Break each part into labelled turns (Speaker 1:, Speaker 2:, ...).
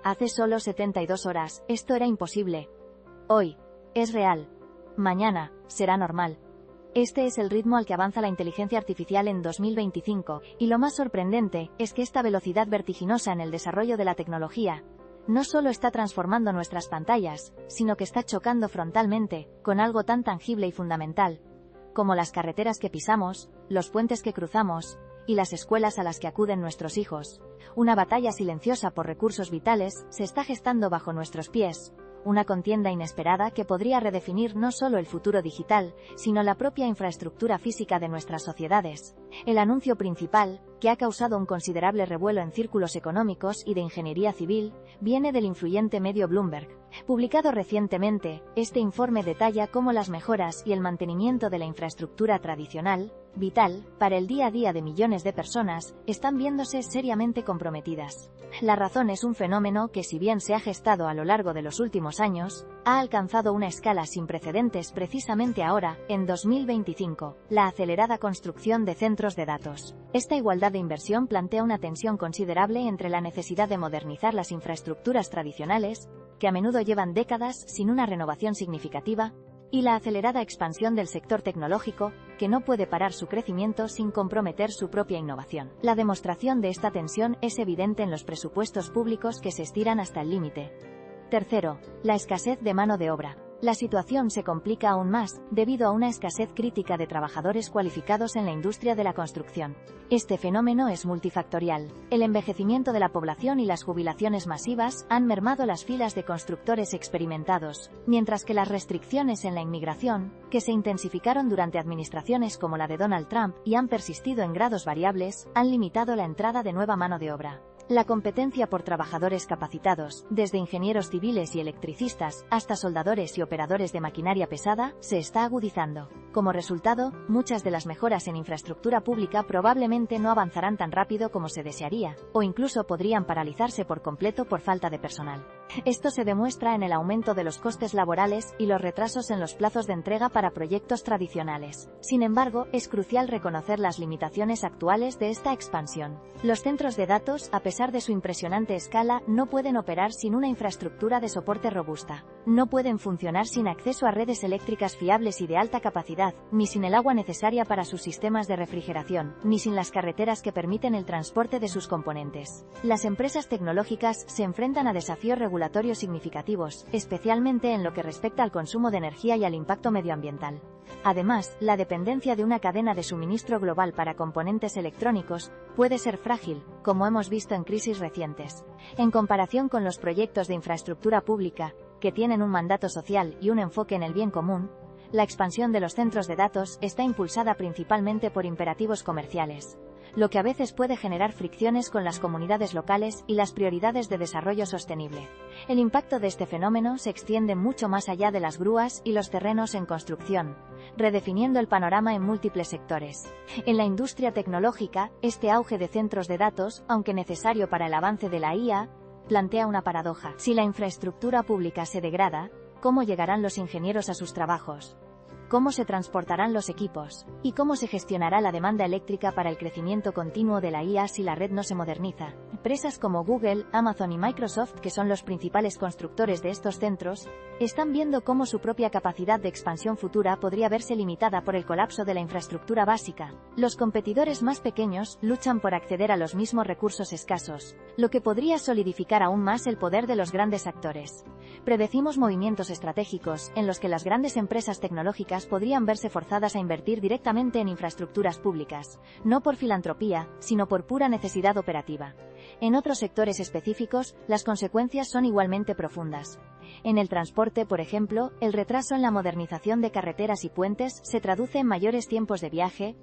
Speaker 1: Hace solo 72 horas, esto era imposible. Hoy, es real. Mañana, será normal. Este es el ritmo al que avanza la inteligencia artificial en 2025, y lo más sorprendente es que esta velocidad vertiginosa en el desarrollo de la tecnología no solo está transformando nuestras pantallas, sino que está chocando frontalmente con algo tan tangible y fundamental como las carreteras que pisamos, los puentes que cruzamos, y las escuelas a las que acuden nuestros hijos. Una batalla silenciosa por recursos vitales se está gestando bajo nuestros pies, una contienda inesperada que podría redefinir no solo el futuro digital, sino la propia infraestructura física de nuestras sociedades. El anuncio principal, que ha causado un considerable revuelo en círculos económicos y de ingeniería civil, viene del influyente medio Bloomberg. Publicado recientemente, este informe detalla cómo las mejoras y el mantenimiento de la infraestructura tradicional, vital para el día a día de millones de personas, están viéndose seriamente comprometidas. La razón es un fenómeno que, si bien se ha gestado a lo largo de los últimos años, ha alcanzado una escala sin precedentes precisamente ahora, en 2025, la acelerada construcción de centros de datos. Esta igualdad de inversión plantea una tensión considerable entre la necesidad de modernizar las infraestructuras tradicionales, que a menudo llevan décadas sin una renovación significativa, y la acelerada expansión del sector tecnológico, que no puede parar su crecimiento sin comprometer su propia innovación. La demostración de esta tensión es evidente en los presupuestos públicos que se estiran hasta el límite. Tercero, la escasez de mano de obra. La situación se complica aún más, debido a una escasez crítica de trabajadores cualificados en la industria de la construcción. Este fenómeno es multifactorial. El envejecimiento de la población y las jubilaciones masivas han mermado las filas de constructores experimentados, mientras que las restricciones en la inmigración, que se intensificaron durante administraciones como la de Donald Trump y han persistido en grados variables, han limitado la entrada de nueva mano de obra. La competencia por trabajadores capacitados, desde ingenieros civiles y electricistas hasta soldadores y operadores de maquinaria pesada, se está agudizando. Como resultado, muchas de las mejoras en infraestructura pública probablemente no avanzarán tan rápido como se desearía, o incluso podrían paralizarse por completo por falta de personal. Esto se demuestra en el aumento de los costes laborales y los retrasos en los plazos de entrega para proyectos tradicionales. Sin embargo, es crucial reconocer las limitaciones actuales de esta expansión. Los centros de datos, a pesar de su impresionante escala, no pueden operar sin una infraestructura de soporte robusta. No pueden funcionar sin acceso a redes eléctricas fiables y de alta capacidad, ni sin el agua necesaria para sus sistemas de refrigeración, ni sin las carreteras que permiten el transporte de sus componentes. Las empresas tecnológicas se enfrentan a desafíos regulatorios significativos, especialmente en lo que respecta al consumo de energía y al impacto medioambiental. Además, la dependencia de una cadena de suministro global para componentes electrónicos puede ser frágil, como hemos visto en crisis recientes. En comparación con los proyectos de infraestructura pública, que tienen un mandato social y un enfoque en el bien común, la expansión de los centros de datos está impulsada principalmente por imperativos comerciales, lo que a veces puede generar fricciones con las comunidades locales y las prioridades de desarrollo sostenible. El impacto de este fenómeno se extiende mucho más allá de las grúas y los terrenos en construcción, redefiniendo el panorama en múltiples sectores. En la industria tecnológica, este auge de centros de datos, aunque necesario para el avance de la IA, plantea una paradoja. Si la infraestructura pública se degrada, ¿cómo llegarán los ingenieros a sus trabajos? ¿Cómo se transportarán los equipos? ¿Y cómo se gestionará la demanda eléctrica para el crecimiento continuo de la IA si la red no se moderniza? Empresas como Google, Amazon y Microsoft, que son los principales constructores de estos centros, están viendo cómo su propia capacidad de expansión futura podría verse limitada por el colapso de la infraestructura básica. Los competidores más pequeños luchan por acceder a los mismos recursos escasos, lo que podría solidificar aún más el poder de los grandes actores. Predecimos movimientos estratégicos en los que las grandes empresas tecnológicas podrían verse forzadas a invertir directamente en infraestructuras públicas, no por filantropía, sino por pura necesidad operativa. En otros sectores específicos, las consecuencias son igualmente profundas. En el transporte, por ejemplo, el retraso en la modernización de carreteras y puentes se traduce en mayores tiempos de viaje,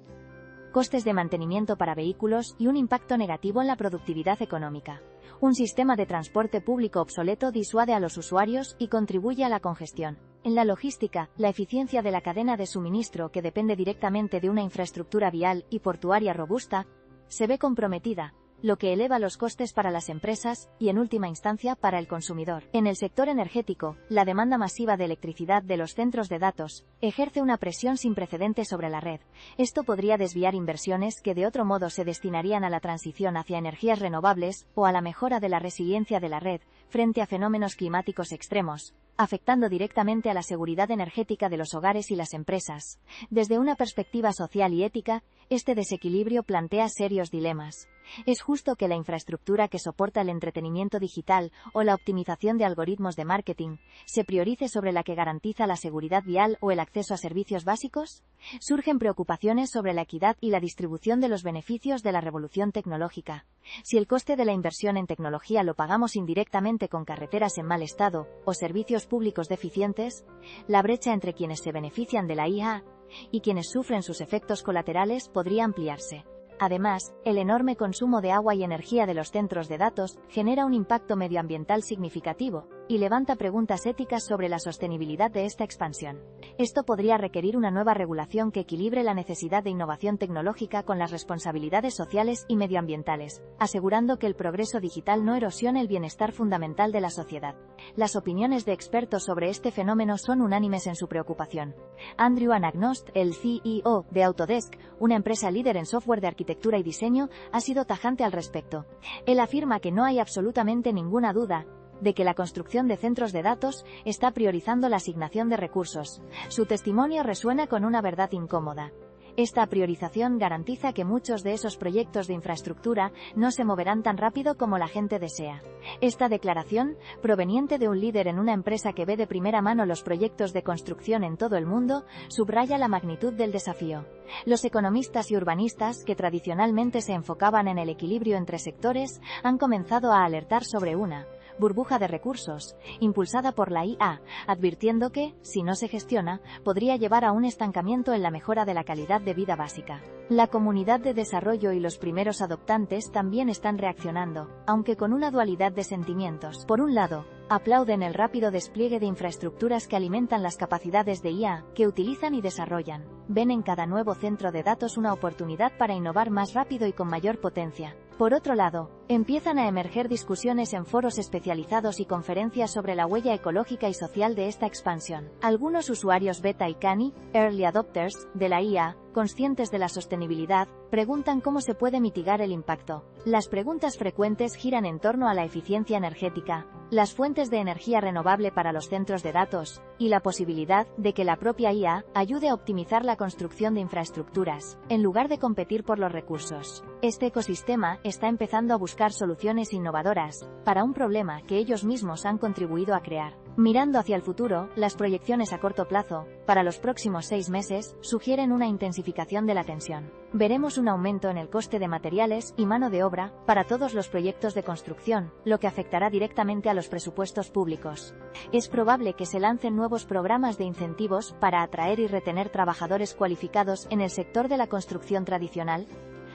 Speaker 1: costes de mantenimiento para vehículos y un impacto negativo en la productividad económica. Un sistema de transporte público obsoleto disuade a los usuarios y contribuye a la congestión. En la logística, la eficiencia de la cadena de suministro, que depende directamente de una infraestructura vial y portuaria robusta, se ve comprometida, lo que eleva los costes para las empresas y, en última instancia, para el consumidor. En el sector energético, la demanda masiva de electricidad de los centros de datos ejerce una presión sin precedentes sobre la red. Esto podría desviar inversiones que de otro modo se destinarían a la transición hacia energías renovables o a la mejora de la resiliencia de la red frente a fenómenos climáticos extremos, afectando directamente a la seguridad energética de los hogares y las empresas. Desde una perspectiva social y ética, este desequilibrio plantea serios dilemas. Es justo que la infraestructura que soporta el entretenimiento digital o la optimización de algoritmos de marketing se priorice sobre la que garantiza la seguridad vial o el acceso a servicios básicos. Surgen preocupaciones sobre la equidad y la distribución de los beneficios de la revolución tecnológica. Si el coste de la inversión en tecnología lo pagamos indirectamente con carreteras en mal estado o servicios públicos deficientes, la brecha entre quienes se benefician de la IA y quienes sufren sus efectos colaterales podría ampliarse. Además, el enorme consumo de agua y energía de los centros de datos genera un impacto medioambiental significativo y levanta preguntas éticas sobre la sostenibilidad de esta expansión. Esto podría requerir una nueva regulación que equilibre la necesidad de innovación tecnológica con las responsabilidades sociales y medioambientales, asegurando que el progreso digital no erosione el bienestar fundamental de la sociedad. Las opiniones de expertos sobre este fenómeno son unánimes en su preocupación. Andrew Anagnost, el CEO de Autodesk, una empresa líder en software de arquitectura y diseño, ha sido tajante al respecto. Él afirma que no hay absolutamente ninguna duda de que la construcción de centros de datos está priorizando la asignación de recursos. Su testimonio resuena con una verdad incómoda. Esta priorización garantiza que muchos de esos proyectos de infraestructura no se moverán tan rápido como la gente desea. Esta declaración, proveniente de un líder en una empresa que ve de primera mano los proyectos de construcción en todo el mundo, subraya la magnitud del desafío. Los economistas y urbanistas, que tradicionalmente se enfocaban en el equilibrio entre sectores, han comenzado a alertar sobre una burbuja de recursos, impulsada por la IA, advirtiendo que, si no se gestiona, podría llevar a un estancamiento en la mejora de la calidad de vida básica. La comunidad de desarrollo y los primeros adoptantes también están reaccionando, aunque con una dualidad de sentimientos. Por un lado, aplauden el rápido despliegue de infraestructuras que alimentan las capacidades de IA que utilizan y desarrollan. Ven en cada nuevo centro de datos una oportunidad para innovar más rápido y con mayor potencia. Por otro lado, empiezan a emerger discusiones en foros especializados y conferencias sobre la huella ecológica y social de esta expansión. Algunos usuarios beta y canny, early adopters, de la IA, conscientes de la sostenibilidad, preguntan cómo se puede mitigar el impacto. Las preguntas frecuentes giran en torno a la eficiencia energética, las fuentes de energía renovable para los centros de datos, y la posibilidad de que la propia IA ayude a optimizar la construcción de infraestructuras, en lugar de competir por los recursos. Este ecosistema está empezando a buscar soluciones innovadoras para un problema que ellos mismos han contribuido a crear. Mirando hacia el futuro, las proyecciones a corto plazo, para los próximos 6 meses, sugieren una intensificación de la tensión. Veremos un aumento en el coste de materiales y mano de obra para todos los proyectos de construcción, lo que afectará directamente a los presupuestos públicos. Es probable que se lancen nuevos programas de incentivos para atraer y retener trabajadores cualificados en el sector de la construcción tradicional,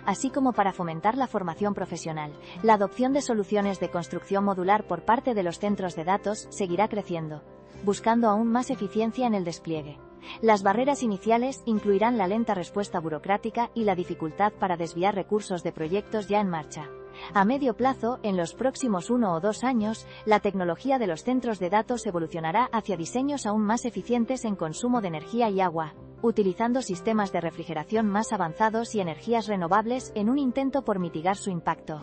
Speaker 1: así como para fomentar la formación profesional. La adopción de soluciones de construcción modular por parte de los centros de datos seguirá creciendo, buscando aún más eficiencia en el despliegue. Las barreras iniciales incluirán la lenta respuesta burocrática y la dificultad para desviar recursos de proyectos ya en marcha. A medio plazo, en los próximos 1 o 2 años, la tecnología de los centros de datos evolucionará hacia diseños aún más eficientes en consumo de energía y agua, utilizando sistemas de refrigeración más avanzados y energías renovables en un intento por mitigar su impacto.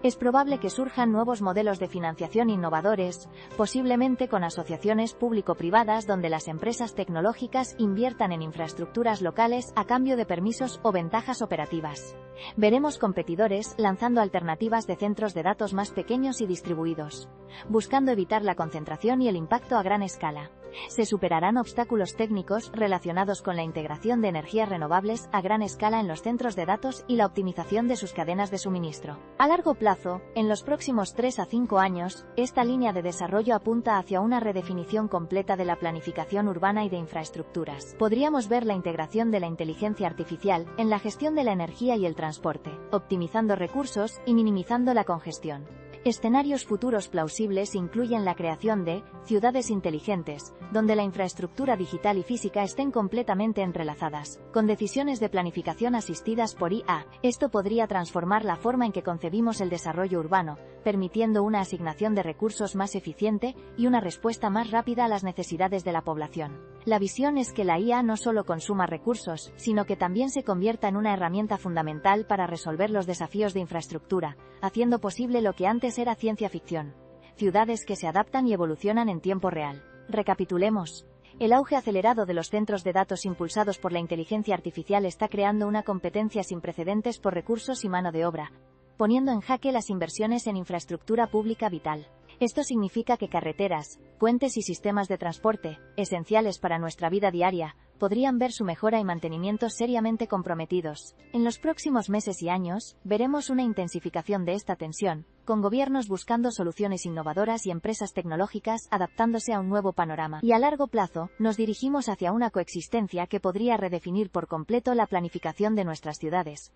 Speaker 1: Es probable que surjan nuevos modelos de financiación innovadores, posiblemente con asociaciones público-privadas donde las empresas tecnológicas inviertan en infraestructuras locales a cambio de permisos o ventajas operativas. Veremos competidores lanzando alternativas de centros de datos más pequeños y distribuidos, buscando evitar la concentración y el impacto a gran escala. Se superarán obstáculos técnicos relacionados con la integración de energías renovables a gran escala en los centros de datos y la optimización de sus cadenas de suministro. A largo plazo, en los próximos 3 a 5 años, esta línea de desarrollo apunta hacia una redefinición completa de la planificación urbana y de infraestructuras. Podríamos ver la integración de la inteligencia artificial en la gestión de la energía y el transporte, optimizando recursos y minimizando la congestión. Escenarios futuros plausibles incluyen la creación de ciudades inteligentes, donde la infraestructura digital y física estén completamente entrelazadas, con decisiones de planificación asistidas por IA. Esto podría transformar la forma en que concebimos el desarrollo urbano, permitiendo una asignación de recursos más eficiente y una respuesta más rápida a las necesidades de la población. La visión es que la IA no solo consuma recursos, sino que también se convierta en una herramienta fundamental para resolver los desafíos de infraestructura, haciendo posible lo que antes era ciencia ficción. Ciudades que se adaptan y evolucionan en tiempo real. Recapitulemos. El auge acelerado de los centros de datos impulsados por la inteligencia artificial está creando una competencia sin precedentes por recursos y mano de obra, poniendo en jaque las inversiones en infraestructura pública vital. Esto significa que carreteras, puentes y sistemas de transporte, esenciales para nuestra vida diaria, podrían ver su mejora y mantenimiento seriamente comprometidos. En los próximos meses y años, veremos una intensificación de esta tensión, con gobiernos buscando soluciones innovadoras y empresas tecnológicas adaptándose a un nuevo panorama. Y a largo plazo, nos dirigimos hacia una coexistencia que podría redefinir por completo la planificación de nuestras ciudades.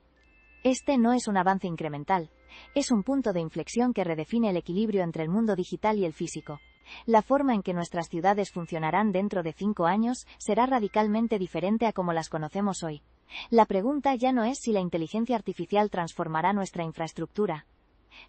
Speaker 1: Este no es un avance incremental, es un punto de inflexión que redefine el equilibrio entre el mundo digital y el físico. La forma en que nuestras ciudades funcionarán dentro de 5 años será radicalmente diferente a como las conocemos hoy. La pregunta ya no es si la inteligencia artificial transformará nuestra infraestructura,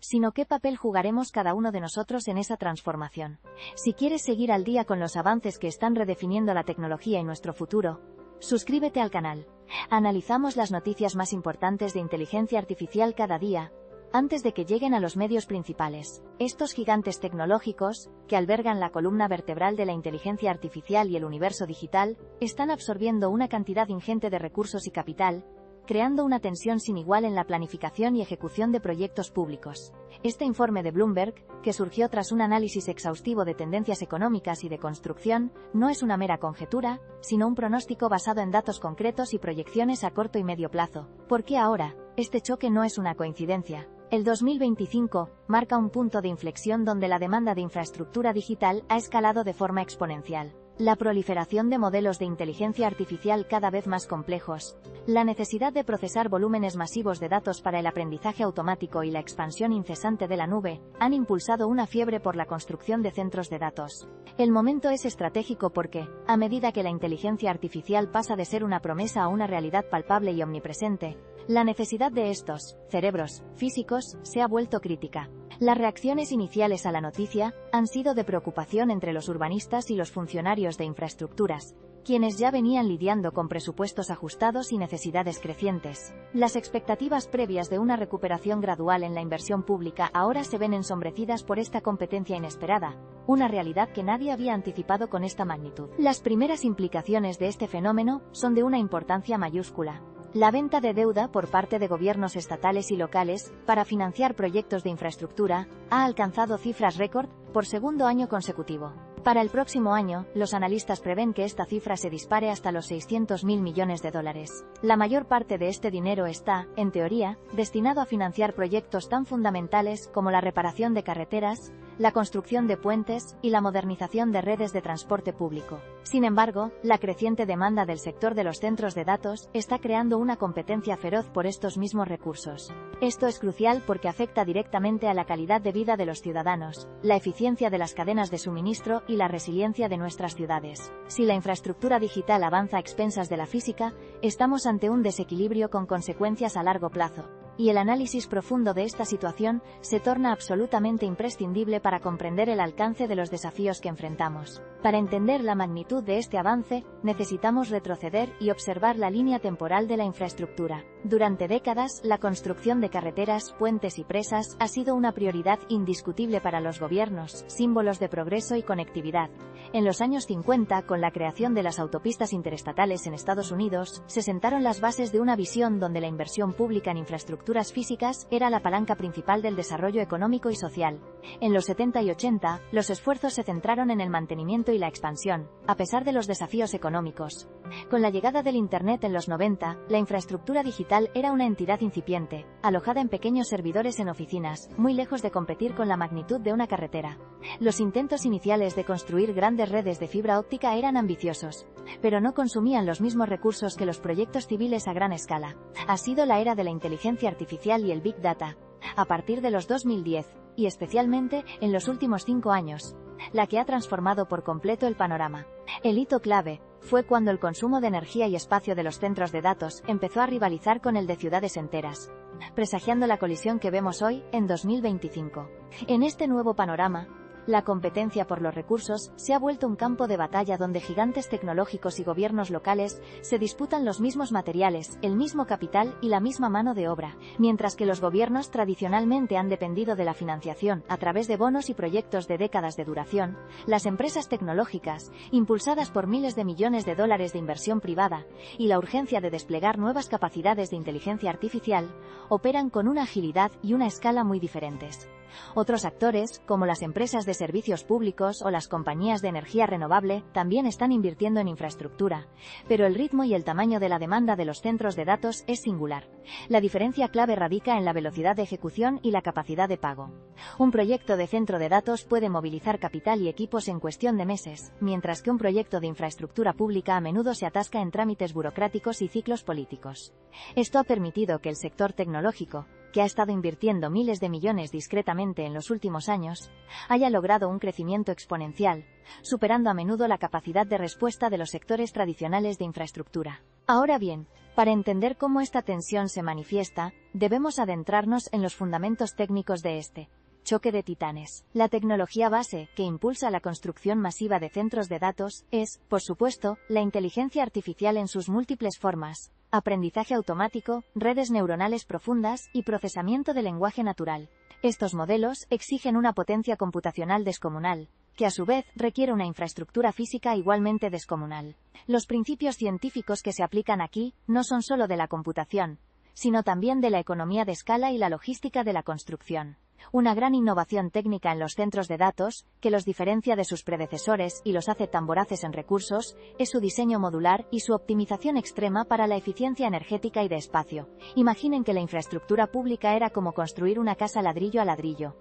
Speaker 1: sino qué papel jugaremos cada uno de nosotros en esa transformación. Si quieres seguir al día con los avances que están redefiniendo la tecnología y nuestro futuro, suscríbete al canal. Analizamos las noticias más importantes de inteligencia artificial cada día, antes de que lleguen a los medios principales. Estos gigantes tecnológicos, que albergan la columna vertebral de la inteligencia artificial y el universo digital, están absorbiendo una cantidad ingente de recursos y capital, creando una tensión sin igual en la planificación y ejecución de proyectos públicos. Este informe de Bloomberg, que surgió tras un análisis exhaustivo de tendencias económicas y de construcción, no es una mera conjetura, sino un pronóstico basado en datos concretos y proyecciones a corto y medio plazo. ¿Por qué ahora? Este choque no es una coincidencia. El 2025 marca un punto de inflexión donde la demanda de infraestructura digital ha escalado de forma exponencial. La proliferación de modelos de inteligencia artificial cada vez más complejos, la necesidad de procesar volúmenes masivos de datos para el aprendizaje automático y la expansión incesante de la nube, han impulsado una fiebre por la construcción de centros de datos. El momento es estratégico porque, a medida que la inteligencia artificial pasa de ser una promesa a una realidad palpable y omnipresente, la necesidad de estos cerebros físicos se ha vuelto crítica. Las reacciones iniciales a la noticia han sido de preocupación entre los urbanistas y los funcionarios de infraestructuras, quienes ya venían lidiando con presupuestos ajustados y necesidades crecientes. Las expectativas previas de una recuperación gradual en la inversión pública ahora se ven ensombrecidas por esta competencia inesperada, una realidad que nadie había anticipado con esta magnitud. Las primeras implicaciones de este fenómeno son de una importancia mayúscula. La venta de deuda por parte de gobiernos estatales y locales, para financiar proyectos de infraestructura, ha alcanzado cifras récord, por segundo año consecutivo. Para el próximo año, los analistas prevén que esta cifra se dispare hasta los 600.000 millones de dólares. La mayor parte de este dinero está, en teoría, destinado a financiar proyectos tan fundamentales como la reparación de carreteras, la construcción de puentes y la modernización de redes de transporte público. Sin embargo, la creciente demanda del sector de los centros de datos está creando una competencia feroz por estos mismos recursos. Esto es crucial porque afecta directamente a la calidad de vida de los ciudadanos, la eficiencia de las cadenas de suministro y la resiliencia de nuestras ciudades. Si la infraestructura digital avanza a expensas de la física, estamos ante un desequilibrio con consecuencias a largo plazo. Y el análisis profundo de esta situación se torna absolutamente imprescindible para comprender el alcance de los desafíos que enfrentamos. Para entender la magnitud de este avance, necesitamos retroceder y observar la línea temporal de la infraestructura. Durante décadas, la construcción de carreteras, puentes y presas ha sido una prioridad indiscutible para los gobiernos, símbolos de progreso y conectividad. En los años 50, con la creación de las autopistas interestatales en Estados Unidos, se sentaron las bases de una visión donde la inversión pública en infraestructuras físicas era la palanca principal del desarrollo económico y social. En los 70 y 80, los esfuerzos se centraron en el mantenimiento y la expansión, a pesar de los desafíos económicos. Con la llegada del Internet en los 90, la infraestructura digital era una entidad incipiente, alojada en pequeños servidores en oficinas, muy lejos de competir con la magnitud de una carretera. Los intentos iniciales de construir grandes redes de fibra óptica eran ambiciosos, pero no consumían los mismos recursos que los proyectos civiles a gran escala. Ha sido la era de la inteligencia artificial y el Big Data. A partir de los 2010, y especialmente en los últimos 5 años, la que ha transformado por completo el panorama. El hito clave fue cuando el consumo de energía y espacio de los centros de datos empezó a rivalizar con el de ciudades enteras, presagiando la colisión que vemos hoy, en 2025. En este nuevo panorama, la competencia por los recursos se ha vuelto un campo de batalla donde gigantes tecnológicos y gobiernos locales se disputan los mismos materiales, el mismo capital y la misma mano de obra, mientras que los gobiernos tradicionalmente han dependido de la financiación a través de bonos y proyectos de décadas de duración. Las empresas tecnológicas, impulsadas por miles de millones de dólares de inversión privada y la urgencia de desplegar nuevas capacidades de inteligencia artificial, operan con una agilidad y una escala muy diferentes. Otros actores, como las empresas de servicios públicos o las compañías de energía renovable, también están invirtiendo en infraestructura, pero el ritmo y el tamaño de la demanda de los centros de datos es singular. La diferencia clave radica en la velocidad de ejecución y la capacidad de pago. Un proyecto de centro de datos puede movilizar capital y equipos en cuestión de meses, mientras que un proyecto de infraestructura pública a menudo se atasca en trámites burocráticos y ciclos políticos. Esto ha permitido que el sector tecnológico, que ha estado invirtiendo miles de millones discretamente en los últimos años, haya logrado un crecimiento exponencial, superando a menudo la capacidad de respuesta de los sectores tradicionales de infraestructura. Ahora bien, para entender cómo esta tensión se manifiesta, debemos adentrarnos en los fundamentos técnicos de este choque de titanes. La tecnología base, que impulsa la construcción masiva de centros de datos, es, por supuesto, la inteligencia artificial en sus múltiples formas: aprendizaje automático, redes neuronales profundas y procesamiento de lenguaje natural. Estos modelos exigen una potencia computacional descomunal, que a su vez requiere una infraestructura física igualmente descomunal. Los principios científicos que se aplican aquí no son solo de la computación, sino también de la economía de escala y la logística de la construcción. Una gran innovación técnica en los centros de datos, que los diferencia de sus predecesores y los hace tan voraces en recursos, es su diseño modular y su optimización extrema para la eficiencia energética y de espacio. Imaginen que la infraestructura pública era como construir una casa ladrillo a ladrillo.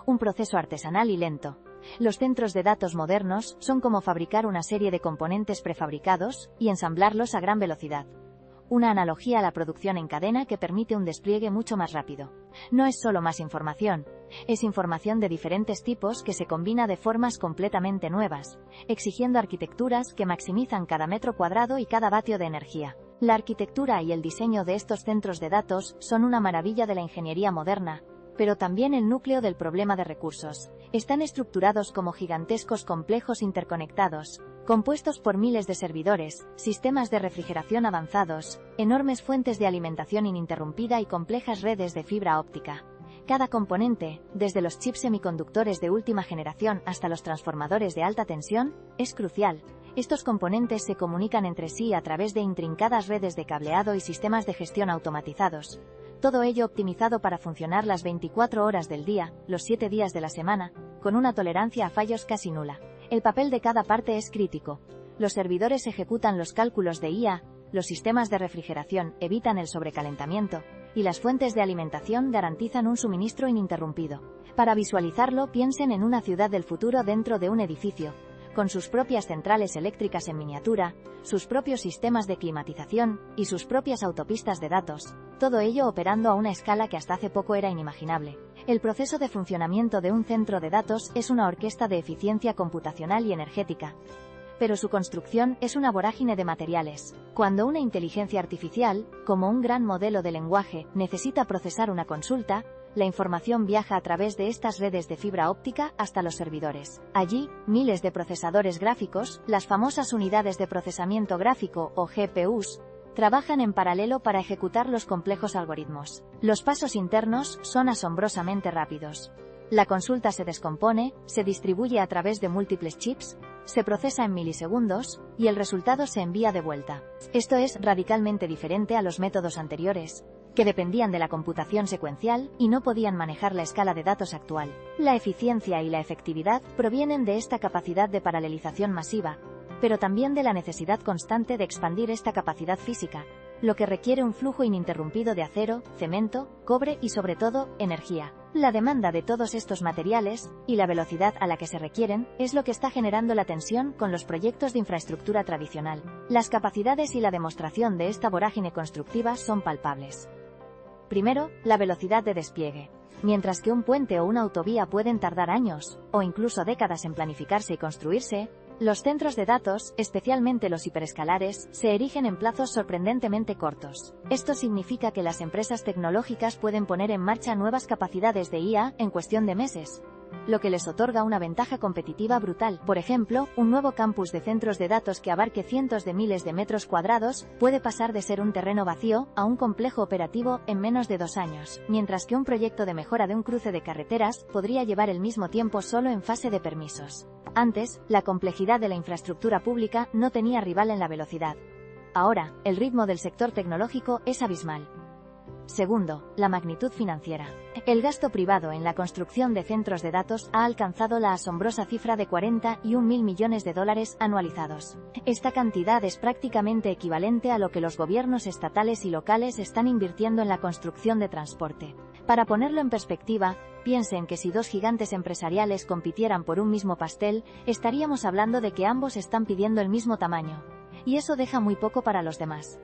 Speaker 1: Un proceso artesanal y lento. Los centros de datos modernos son como fabricar una serie de componentes prefabricados y ensamblarlos a gran velocidad. Una analogía a la producción en cadena que permite un despliegue mucho más rápido. No es solo más información, es información de diferentes tipos que se combina de formas completamente nuevas, exigiendo arquitecturas que maximizan cada metro cuadrado y cada vatio de energía. La arquitectura y el diseño de estos centros de datos son una maravilla de la ingeniería moderna, pero también el núcleo del problema de recursos. Están estructurados como gigantescos complejos interconectados, compuestos por miles de servidores, sistemas de refrigeración avanzados, enormes fuentes de alimentación ininterrumpida y complejas redes de fibra óptica. Cada componente, desde los chips semiconductores de última generación hasta los transformadores de alta tensión, es crucial. Estos componentes se comunican entre sí a través de intrincadas redes de cableado y sistemas de gestión automatizados. Todo ello optimizado para funcionar las 24 horas del día, los 7 días de la semana, con una tolerancia a fallos casi nula. El papel de cada parte es crítico. Los servidores ejecutan los cálculos de IA, los sistemas de refrigeración evitan el sobrecalentamiento, y las fuentes de alimentación garantizan un suministro ininterrumpido. Para visualizarlo, piensen en una ciudad del futuro dentro de un edificio, con sus propias centrales eléctricas en miniatura, sus propios sistemas de climatización y sus propias autopistas de datos, todo ello operando a una escala que hasta hace poco era inimaginable. El proceso de funcionamiento de un centro de datos es una orquesta de eficiencia computacional y energética, pero su construcción es una vorágine de materiales. Cuando una inteligencia artificial, como un gran modelo de lenguaje, necesita procesar una consulta, la información viaja a través de estas redes de fibra óptica hasta los servidores. Allí, miles de procesadores gráficos, las famosas unidades de procesamiento gráfico o GPUs, trabajan en paralelo para ejecutar los complejos algoritmos. Los pasos internos son asombrosamente rápidos. La consulta se descompone, se distribuye a través de múltiples chips, se procesa en milisegundos, y el resultado se envía de vuelta. Esto es radicalmente diferente a los métodos anteriores, que dependían de la computación secuencial y no podían manejar la escala de datos actual. La eficiencia y la efectividad provienen de esta capacidad de paralelización masiva, pero también de la necesidad constante de expandir esta capacidad física, lo que requiere un flujo ininterrumpido de acero, cemento, cobre y sobre todo, energía. La demanda de todos estos materiales, y la velocidad a la que se requieren, es lo que está generando la tensión con los proyectos de infraestructura tradicional. Las capacidades y la demostración de esta vorágine constructiva son palpables. Primero, la velocidad de despliegue. Mientras que un puente o una autovía pueden tardar años, o incluso décadas en planificarse y construirse, los centros de datos, especialmente los hiperescalares, se erigen en plazos sorprendentemente cortos. Esto significa que las empresas tecnológicas pueden poner en marcha nuevas capacidades de IA en cuestión de meses, lo que les otorga una ventaja competitiva brutal. Por ejemplo, un nuevo campus de centros de datos que abarque cientos de miles de metros cuadrados puede pasar de ser un terreno vacío a un complejo operativo en menos de 2 años, mientras que un proyecto de mejora de un cruce de carreteras podría llevar el mismo tiempo solo en fase de permisos. Antes, la complejidad de la infraestructura pública no tenía rival en la velocidad. Ahora, el ritmo del sector tecnológico es abismal. Segundo, la magnitud financiera. El gasto privado en la construcción de centros de datos ha alcanzado la asombrosa cifra de 41.000 millones de dólares anualizados. Esta cantidad es prácticamente equivalente a lo que los gobiernos estatales y locales están invirtiendo en la construcción de transporte. Para ponerlo en perspectiva, piensen que si dos gigantes empresariales compitieran por un mismo pastel, estaríamos hablando de que ambos están pidiendo el mismo tamaño. Y eso deja muy poco para los demás.